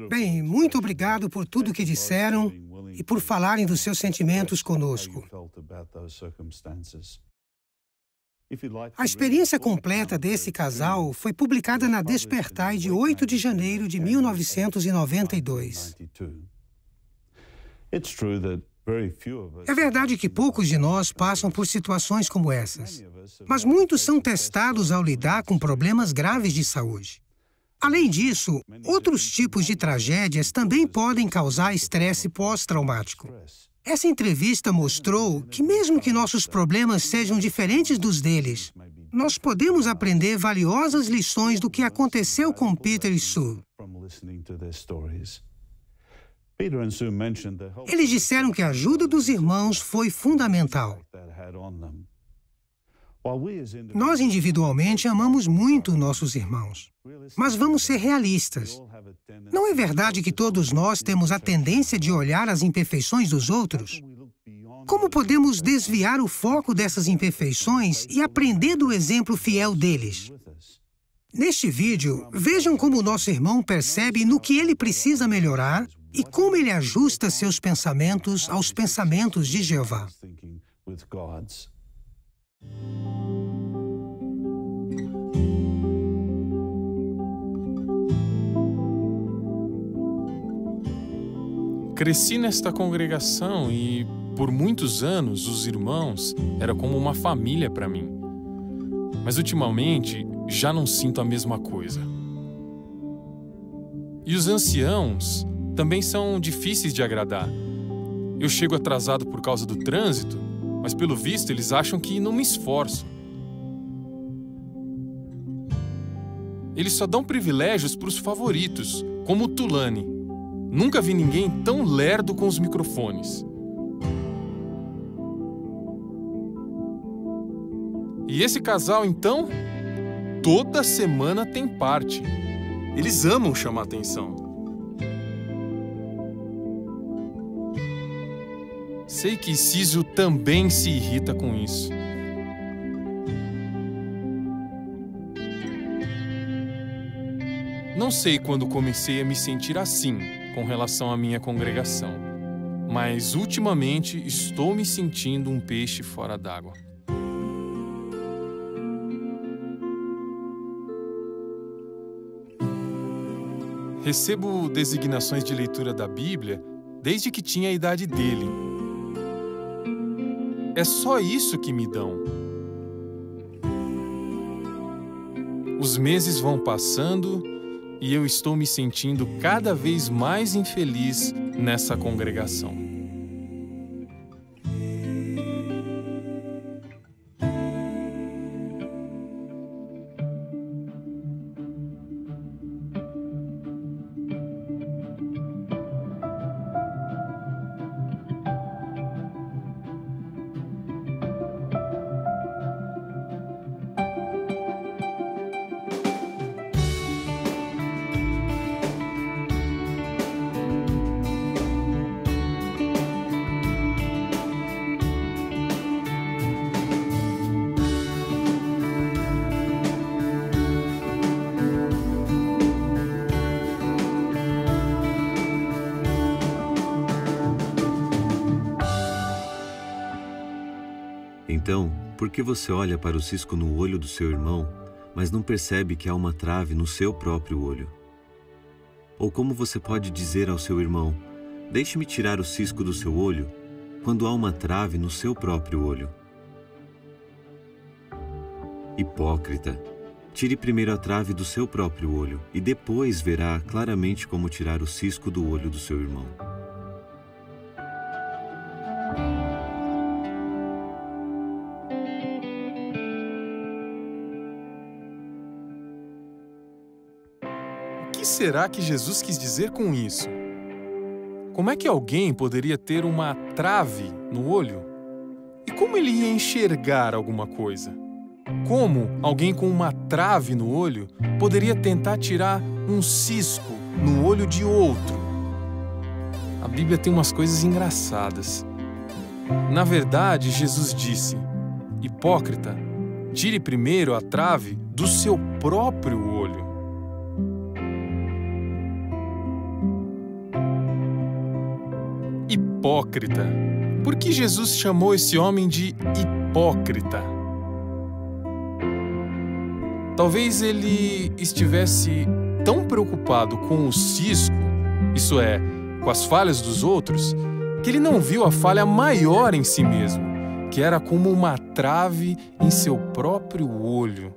Bem, muito obrigado por tudo que disseram e por falarem dos seus sentimentos conosco. A experiência completa desse casal foi publicada na Despertai de 8 de janeiro de 1992. É verdade que poucos de nós passam por situações como essas, mas muitos são testados ao lidar com problemas graves de saúde. Além disso, outros tipos de tragédias também podem causar estresse pós-traumático. Essa entrevista mostrou que, mesmo que nossos problemas sejam diferentes dos deles, nós podemos aprender valiosas lições do que aconteceu com Peter e Sue. Eles disseram que a ajuda dos irmãos foi fundamental. Nós, individualmente, amamos muito nossos irmãos. Mas vamos ser realistas. Não é verdade que todos nós temos a tendência de olhar as imperfeições dos outros? Como podemos desviar o foco dessas imperfeições e aprender do exemplo fiel deles? Neste vídeo, vejam como o nosso irmão percebe no que ele precisa melhorar e como ele ajusta seus pensamentos aos pensamentos de Jeová. Cresci nesta congregação e, por muitos anos, os irmãos eram como uma família para mim. Mas, ultimamente, já não sinto a mesma coisa. E os anciãos também são difíceis de agradar. Eu chego atrasado por causa do trânsito, mas, pelo visto, eles acham que não me esforço. Eles só dão privilégios para os favoritos, como o Tulane. Nunca vi ninguém tão lerdo com os microfones. E esse casal, então, toda semana tem parte. Eles amam chamar atenção. Sei que Císio também se irrita com isso. Não sei quando comecei a me sentir assim com relação à minha congregação, mas ultimamente estou me sentindo um peixe fora d'água. Recebo designações de leitura da Bíblia desde que tinha a idade dele. É só isso que me dão. Os meses vão passando e eu estou me sentindo cada vez mais infeliz nessa congregação. Então, por que você olha para o cisco no olho do seu irmão, mas não percebe que há uma trave no seu próprio olho? Ou como você pode dizer ao seu irmão, deixe-me tirar o cisco do seu olho, quando há uma trave no seu próprio olho? Hipócrita, tire primeiro a trave do seu próprio olho, e depois verá claramente como tirar o cisco do olho do seu irmão. O que será que Jesus quis dizer com isso? Como é que alguém poderia ter uma trave no olho? E como ele ia enxergar alguma coisa? Como alguém com uma trave no olho poderia tentar tirar um cisco no olho de outro? A Bíblia tem umas coisas engraçadas. Na verdade, Jesus disse: hipócrita, tire primeiro a trave do seu próprio olho. Hipócrita. Por que Jesus chamou esse homem de hipócrita? Talvez ele estivesse tão preocupado com o cisco, isso é, com as falhas dos outros, que ele não viu a falha maior em si mesmo, que era como uma trave em seu próprio olho.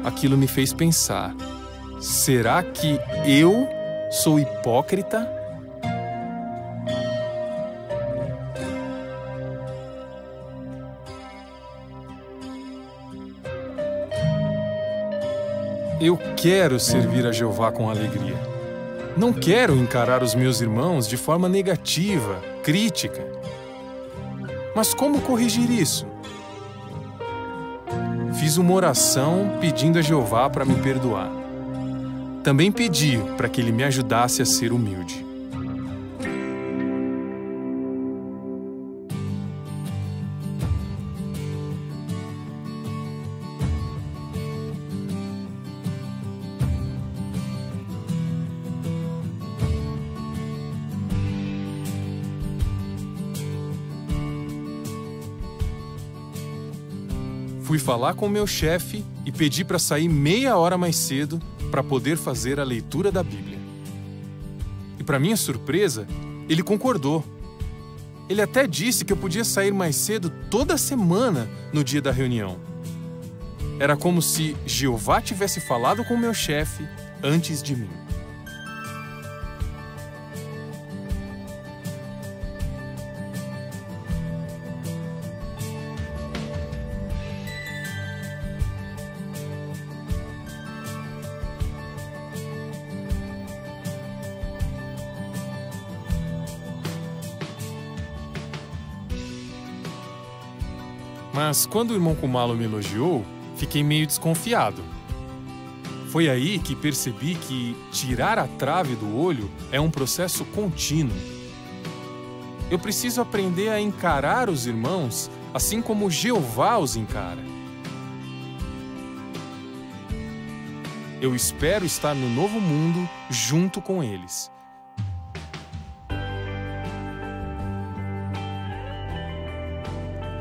Aquilo me fez pensar: será que eu sou hipócrita? Eu quero servir a Jeová com alegria. Não quero encarar os meus irmãos de forma negativa, crítica. Mas como corrigir isso? Fiz uma oração pedindo a Jeová para me perdoar. Também pedi para que Ele me ajudasse a ser humilde. Fui falar com o meu chefe e pedi para sair meia hora mais cedo para poder fazer a leitura da Bíblia. E para minha surpresa, ele concordou. Ele até disse que eu podia sair mais cedo toda semana no dia da reunião. Era como se Jeová tivesse falado com o meu chefe antes de mim. Mas quando o irmão Kumalo me elogiou, fiquei meio desconfiado. Foi aí que percebi que tirar a trave do olho é um processo contínuo. Eu preciso aprender a encarar os irmãos assim como Jeová os encara. Eu espero estar no novo mundo junto com eles.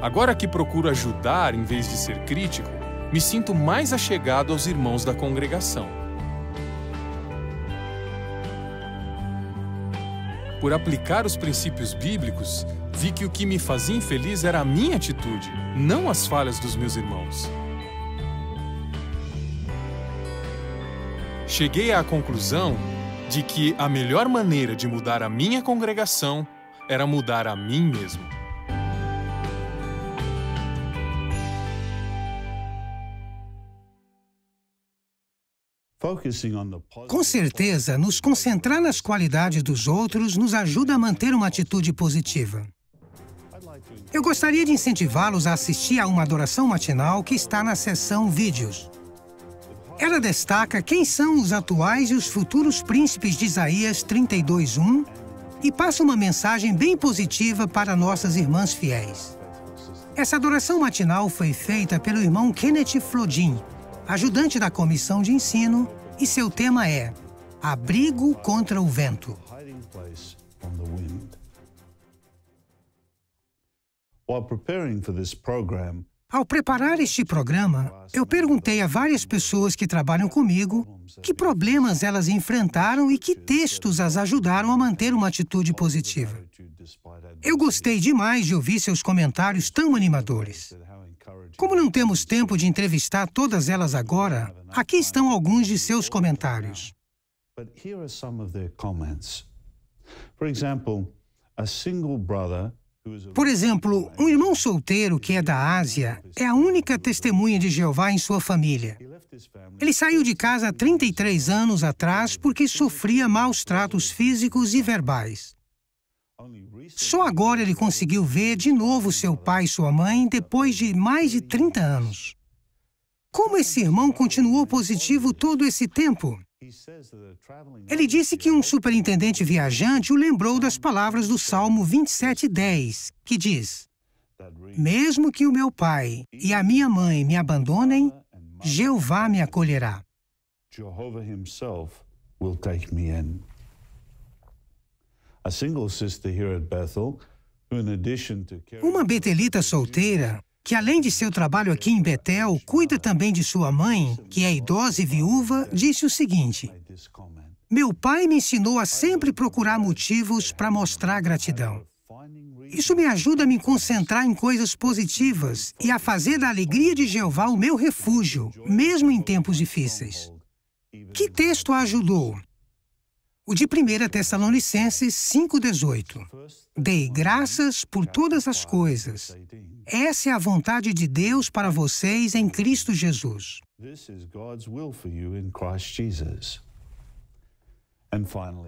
Agora que procuro ajudar em vez de ser crítico, me sinto mais achegado aos irmãos da congregação. por aplicar os princípios bíblicos, vi que o que me fazia infeliz era a minha atitude, não as falhas dos meus irmãos. Cheguei à conclusão de que a melhor maneira de mudar a minha congregação era mudar a mim mesmo. Com certeza, nos concentrar nas qualidades dos outros nos ajuda a manter uma atitude positiva. Eu gostaria de incentivá-los a assistir a uma adoração matinal que está na seção Vídeos. Ela destaca quem são os atuais e os futuros príncipes de Isaías 32:1 e passa uma mensagem bem positiva para nossas irmãs fiéis. Essa adoração matinal foi feita pelo irmão Kenneth Flodin, ajudante da comissão de ensino, e seu tema é Abrigo contra o Vento. Ao preparar este programa, eu perguntei a várias pessoas que trabalham comigo que problemas elas enfrentaram e que textos as ajudaram a manter uma atitude positiva. Eu gostei demais de ouvir seus comentários tão animadores. Como não temos tempo de entrevistar todas elas agora, aqui estão alguns de seus comentários. Por exemplo, um irmão solteiro que é da Ásia é a única testemunha de Jeová em sua família. Ele saiu de casa há 33 anos atrás porque sofria maus tratos físicos e verbais. Só agora ele conseguiu ver de novo seu pai e sua mãe depois de mais de 30 anos. Como esse irmão continuou positivo todo esse tempo? Ele disse que um superintendente viajante o lembrou das palavras do Salmo 27:10, que diz: Mesmo que o meu pai e a minha mãe me abandonem, Jeová me acolherá. Uma betelita solteira, que além de seu trabalho aqui em Betel, cuida também de sua mãe, que é idosa e viúva, disse o seguinte: Meu pai me ensinou a sempre procurar motivos para mostrar gratidão. Isso me ajuda a me concentrar em coisas positivas e a fazer da alegria de Jeová o meu refúgio, mesmo em tempos difíceis. Que texto a ajudou? O de 1 Tessalonicenses 5:18. Dei graças por todas as coisas. Essa é a vontade de Deus para vocês em Cristo Jesus.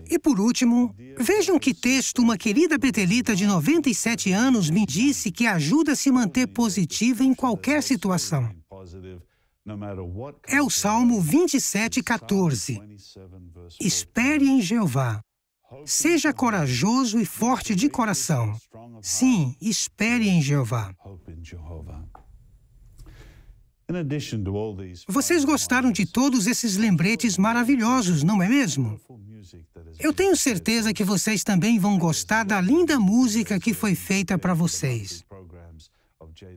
E por último, vejam que texto uma querida betelita de 97 anos me disse que ajuda a se manter positiva em qualquer situação. É o Salmo 27:14. Espere em Jeová. Seja corajoso e forte de coração. Sim, espere em Jeová. Vocês gostaram de todos esses lembretes maravilhosos, não é mesmo? Eu tenho certeza que vocês também vão gostar da linda música que foi feita para vocês.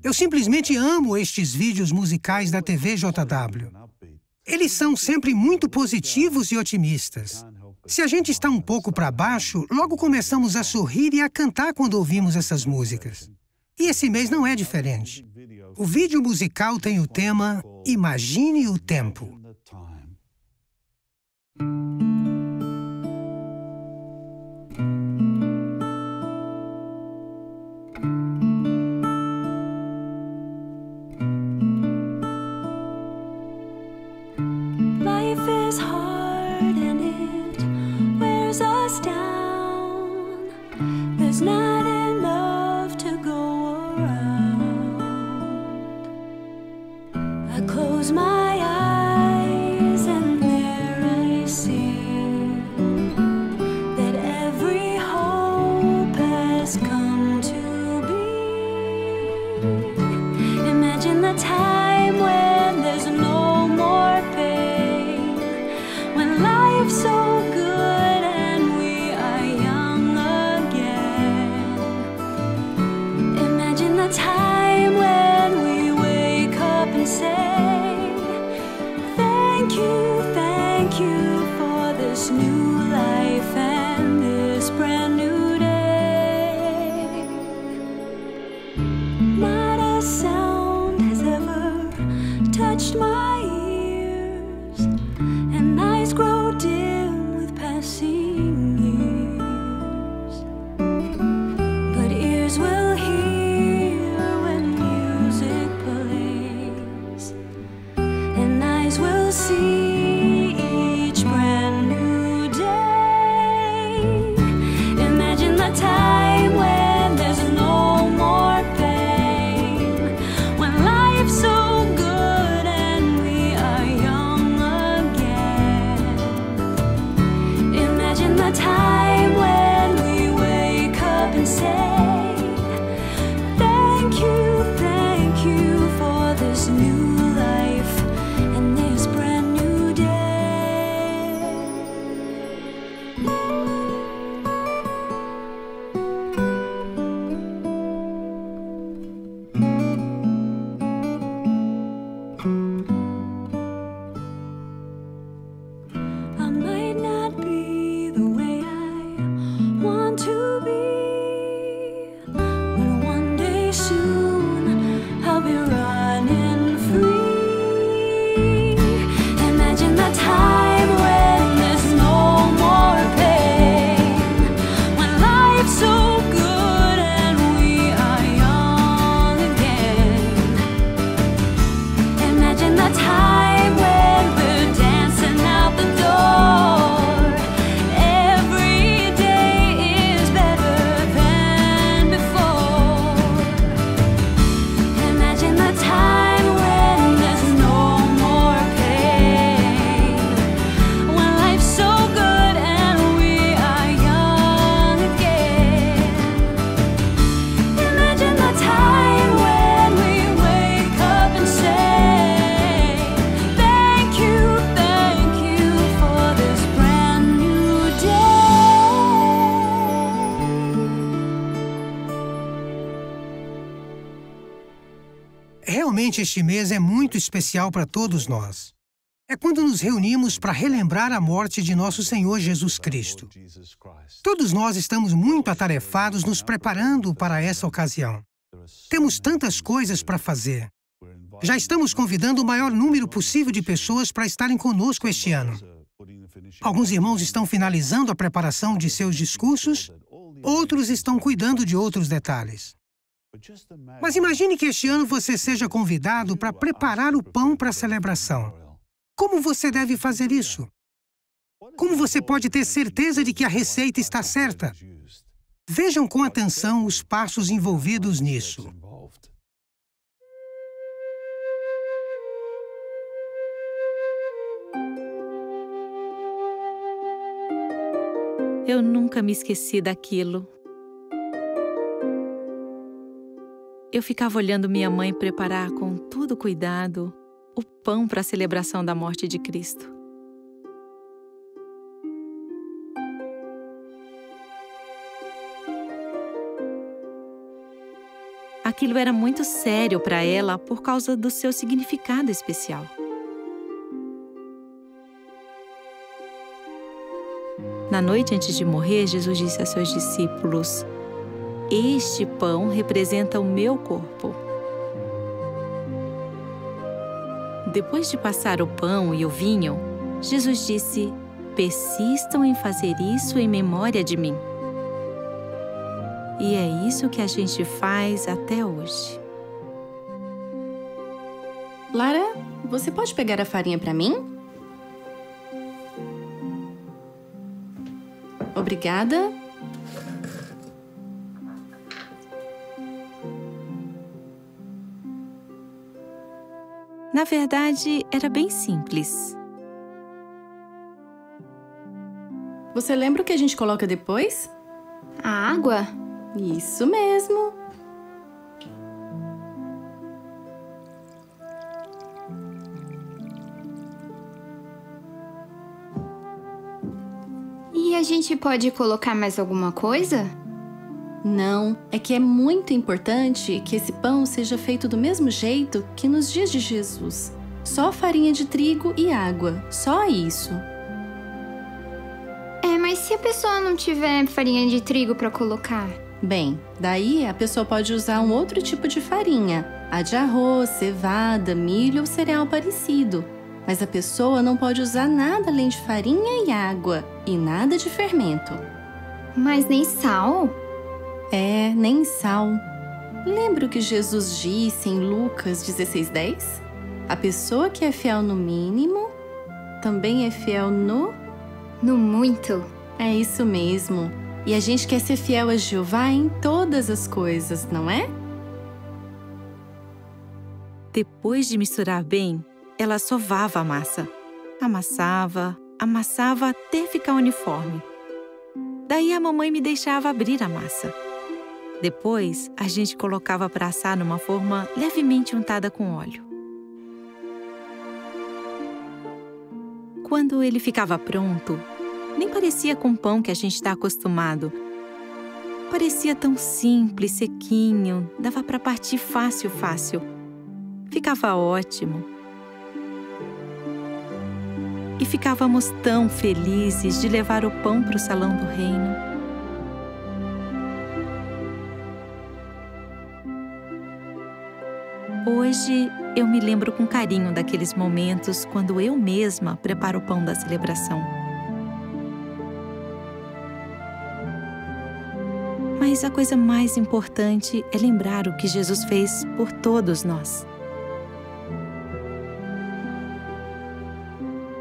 Eu simplesmente amo estes vídeos musicais da TV JW. Eles são sempre muito positivos e otimistas. Se a gente está um pouco para baixo, logo começamos a sorrir e a cantar quando ouvimos essas músicas. E esse mês não é diferente. O vídeo musical tem o tema Imagine o Tempo. Thank you for this new life and this this brand new day. Not a sound has ever touched my ears, and eyes grow dim with passing years. But ears will hear when music plays, and eyes will see each brand new day. Imagine the time when there's no more pain, when life's so good and we are young again. Imagine the time when we wake up and say, thank you for this new life and this brand new day. I might not be the way I want to be, but one day soon I'll be running free. Imagine the time when there's no more pain, when life's so good and we are young again. Imagine the time when we're dancing out the door. Every day is better than before. Imagine the time when there's no more pain, when life's so good and we are young again. Imagine the time when we wake up and say, thank you for this brand new day. Realmente este mês é muito especial para todos nós. É quando nos reunimos para relembrar a morte de nosso Senhor Jesus Cristo. Todos nós estamos muito atarefados nos preparando para essa ocasião. Temos tantas coisas para fazer. Já estamos convidando o maior número possível de pessoas para estarem conosco este ano. Alguns irmãos estão finalizando a preparação de seus discursos, outros estão cuidando de outros detalhes. Mas imagine que este ano você seja convidado para preparar o pão para a celebração. Como você deve fazer isso? Como você pode ter certeza de que a receita está certa? Vejam com atenção os passos envolvidos nisso. Eu nunca me esqueci daquilo. Eu ficava olhando minha mãe preparar com todo cuidado o pão para a celebração da morte de Cristo. Aquilo era muito sério para ela por causa do seu significado especial. Na noite antes de morrer, Jesus disse a seus discípulos: "Este pão representa o meu corpo." Depois de passar o pão e o vinho, Jesus disse: "Persistam em fazer isso em memória de mim." E é isso que a gente faz até hoje. Lara, você pode pegar a farinha para mim? Obrigada. Na verdade, era bem simples. Você lembra o que a gente coloca depois? A água? Isso mesmo. E a gente pode colocar mais alguma coisa? Não, é que é muito importante que esse pão seja feito do mesmo jeito que nos dias de Jesus. Só farinha de trigo e água, só isso. Mas se a pessoa não tiver farinha de trigo para colocar? Bem, daí a pessoa pode usar um outro tipo de farinha, a de arroz, cevada, milho ou cereal parecido. Mas a pessoa não pode usar nada além de farinha e água, e nada de fermento. Mas nem sal? É, nem sal. Lembra o que Jesus disse em Lucas 16:10? A pessoa que é fiel no mínimo, também é fiel no muito. É isso mesmo. E a gente quer ser fiel a Jeová em todas as coisas, não é? Depois de misturar bem, ela sovava a massa. Amassava até ficar uniforme. Daí a mamãe me deixava abrir a massa. Depois, a gente colocava para assar numa forma levemente untada com óleo. Quando ele ficava pronto, nem parecia com o pão que a gente está acostumado. Parecia tão simples, sequinho, dava para partir fácil. Ficava ótimo. E ficávamos tão felizes de levar o pão para o salão do reino. Hoje, eu me lembro com carinho daqueles momentos quando eu mesma preparo o pão da celebração. Mas a coisa mais importante é lembrar o que Jesus fez por todos nós.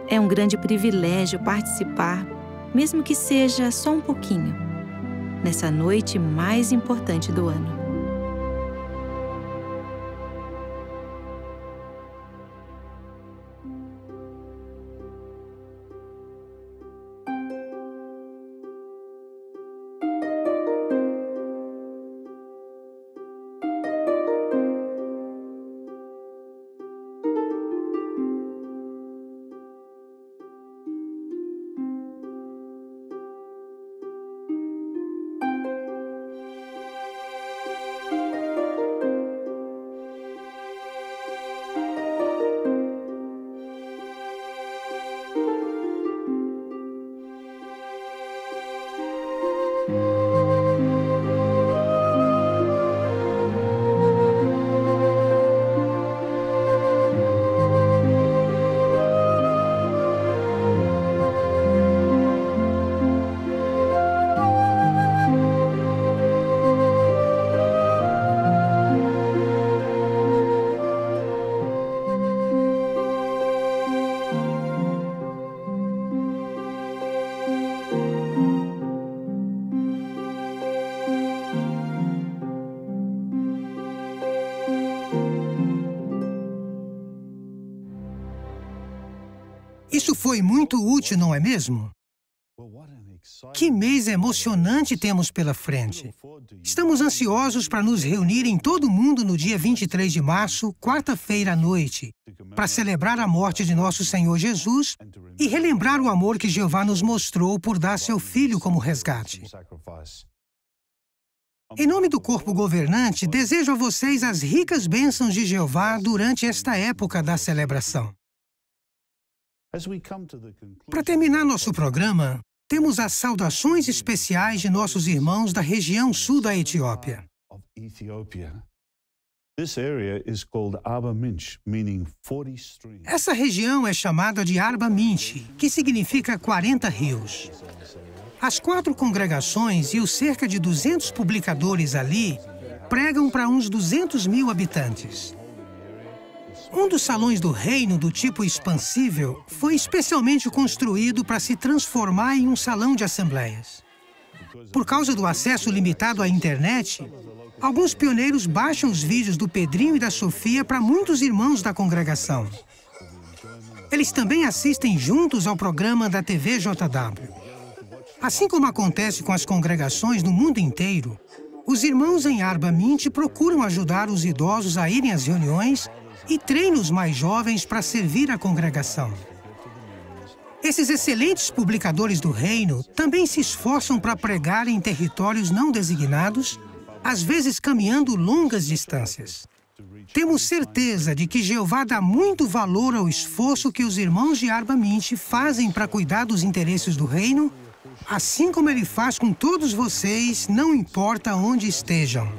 É um grande privilégio participar, mesmo que seja só um pouquinho, nessa noite mais importante do ano. Isso foi muito útil, não é mesmo? Que mês emocionante temos pela frente. Estamos ansiosos para nos reunir em todo o mundo no dia 23 de março, quarta-feira à noite, para celebrar a morte de nosso Senhor Jesus e relembrar o amor que Jeová nos mostrou por dar seu Filho como resgate. Em nome do corpo governante, desejo a vocês as ricas bênçãos de Jeová durante esta época da celebração. Para terminar nosso programa, temos as saudações especiais de nossos irmãos da região sul da Etiópia. Essa região é chamada de Arba Minch, que significa 40 rios. As 4 congregações e os cerca de 200 publicadores ali pregam para uns 200.000 habitantes. Um dos salões do reino do tipo expansível foi especialmente construído para se transformar em um salão de assembleias. Por causa do acesso limitado à internet, alguns pioneiros baixam os vídeos do Pedrinho e da Sofia para muitos irmãos da congregação. Eles também assistem juntos ao programa da TV JW. Assim como acontece com as congregações no mundo inteiro, os irmãos em Arba Minch procuram ajudar os idosos a irem às reuniões e treinam os mais jovens para servir a congregação. Esses excelentes publicadores do reino também se esforçam para pregar em territórios não designados, às vezes caminhando longas distâncias. Temos certeza de que Jeová dá muito valor ao esforço que os irmãos de Arba Minch fazem para cuidar dos interesses do reino assim como Ele faz com todos vocês, não importa onde estejam.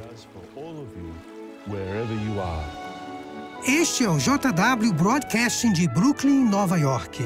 Este é o JW Broadcasting de Brooklyn, Nova York.